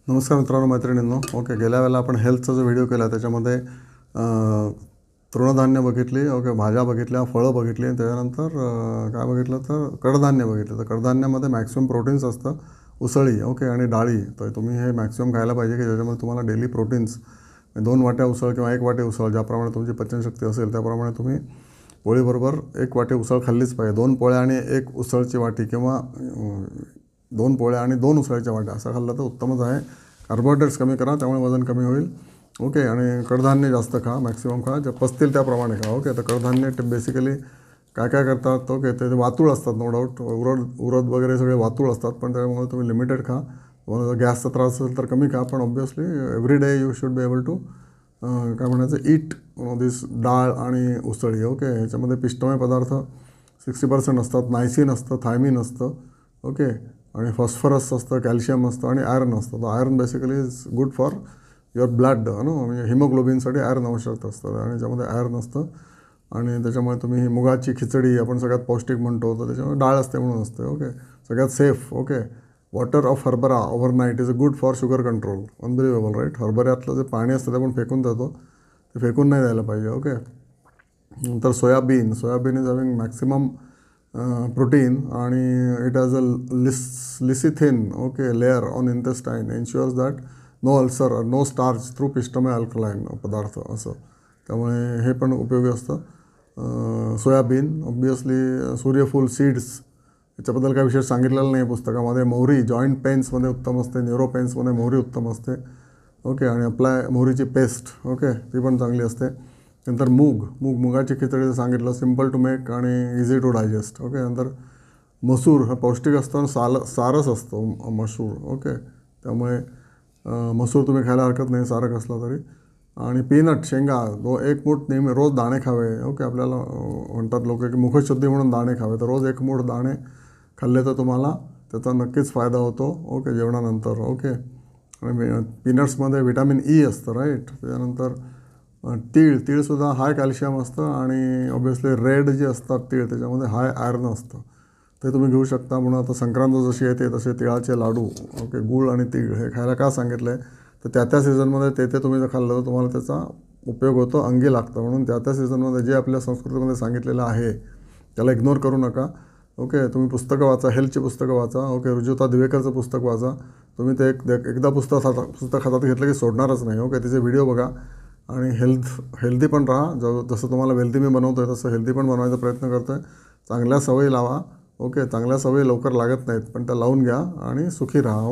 नमस्कार मित्रांनो, मैत्रिणींनो. ओके, गेल्या वेळेला आपण हेल्थचा जो व्हिडिओ केला त्याच्यामध्ये तृणधान्य बघितली, ओके, भाज्या बघितल्या, फळं बघितली, त्याच्यानंतर काय बघितलं तर कडधान्य बघितलं. तर कडधान्यामध्ये मॅक्सिमम प्रोटीन्स असतं, उसळी, ओके, आणि डाळी. तर तुम्ही हे मॅक्सिमम खायला पाहिजे की ज्याच्यामध्ये तुम्हाला डेली प्रोटीन्स 2 वाट्या उसळ किंवा 1 वाटी उसळ, ज्याप्रमाणे तुमची पचनशक्ती असेल त्याप्रमाणे तुम्ही पोळीबरोबर 1 वाटी उसळ खाल्लीच पाहिजे. 2 पोळ्या आणि 1 उसळची वाटी किंवा 2 पोळ्या आणि 2 उसळीच्या वाट्या असं खाल्लं तर उत्तमच आहे. कार्बोहायड्रेट्स कमी करा, त्यामुळे वजन कमी होईल. ओके, आणि कडधान्य जास्त खा, मॅक्सिमम खा, जे पचतील त्याप्रमाणे खा. ओके, तर कडधान्य बेसिकली काय काय करतात, ओके, ते वातूळ असतात, नो डाऊट. उरद वगैरे सगळे वातूळ असतात, पण त्यामुळे तुम्ही लिमिटेड खा. तुम्हाला जर गॅसचा त्रास असेल तर कमी खा, पण obviously every day you should be able to काय म्हणायचं, ईट दिस डाळ आणि उसळी. ओके, ह्याच्यामध्ये पिष्टमय पदार्थ 60% असतात, नायसिन असतं, थायमिन असतं, ओके, आणि फॉस्फरस असतं, कॅल्शियम असतं आणि आयर्न असतं. तर iron basically is good for your blood, म्हणजे हिमोग्लोबिनसाठी आयर्न आवश्यक असतं आणि त्याच्यामध्ये आयर्न असतं. आणि त्याच्यामुळे तुम्ही ही मुगाची खिचडी आपण सगळ्यात पौष्टिक म्हणतो, तर त्याच्यामुळे डाळ असते म्हणून असते. ओके, सगळ्यात safe. Okay, water of harbara overnight is a good for sugar control. Unbelievable, right. हर्बऱ्यातलं जे पाणी असतं ते आपण फेकून देतो, ते फेकून नाही द्यायला पाहिजे. ओके, नंतर soybean is having maximum protein आणि it has a lecithin, okay, layer on intestine, ensures that no ulcer, no starch through पिष्टमय अल्कलाईन पदार्थ असं. त्यामुळे हे पण उपयोगी असतं. सोयाबीन, ऑब्वियसली सूर्यफूल सीड्स, याच्याबद्दल काही विशेष सांगितलेलं नाही पुस्तकामध्ये. मोहरी जॉईंट पेन्समध्ये उत्तम असते, न्यूरो पेन्समध्ये मोहरी उत्तम असते. ओके, आणि मोहरीची पेस्ट, ओके, ती पण चांगली असते. नंतर मुगाची खिचडी सांगितलं, सिम्पल टू मेक आणि इझी टू डायजेस्ट. ओके, नंतर मसूर हा पौष्टिक असतो आणि सारस असतो मसूर. ओके, त्यामुळे मसूर तुम्ही खायला हरकत नाही, सारक असला तरी. आणि पीनट, शेंगा, 1 मूठ नेहमी रोज दाणे खावे. ओके, आपल्याला म्हणतात लोक की मुखशुद्धी म्हणून दाणे खावे, तर रोज 1 मूठ दाणे खाल्ले तर तुम्हाला त्याचा नक्कीच फायदा होतो. ओके, जेवणानंतर. ओके, आणि पीनट्समध्ये व्हिटॅमिन ई असतं, राईट. त्याच्यानंतर तीळसुद्धा हाय कॅल्शियम असतं आणि ऑब्व्हियसली रेड जे असतात तीळ, त्याच्यामध्ये हाय आयर्न असतं, ते तुम्ही घेऊ शकता. म्हणून आता संक्रांत जशी येते तसे तिळाचे लाडू, ओके, गूळ आणि तीळ हे खायला का सांगितलं आहे, तर त्या सीझनमध्ये ते तुम्ही जर खाल्लं तर तुम्हाला त्याचा उपयोग होतो, अंगी लागतं. म्हणून त्या सीझनमध्ये जे आपल्या संस्कृतीमध्ये सांगितलेलं आहे त्याला इग्नोर करू नका. ओके, तुम्ही पुस्तकं वाचा, हेल्थची पुस्तकं वाचा. ओके, रुजुता दिवेकरचं पुस्तक वाचा. तुम्ही ते एकदा पुस्तक हातात घेतलं की सोडणारच नाही. ओके, तिचे व्हिडिओ बघा आणि हेल्दी पण राहा. जसं तुम्हाला वेल्दी मी बनवतो आहे तसं हेल्दी पण बनवायचा प्रयत्न करतो आहे. चांगल्या सवयी लावा. ओके, चांगल्या सवयी लवकर लागत नाहीत, पण त्या लावून घ्या आणि सुखी राहा.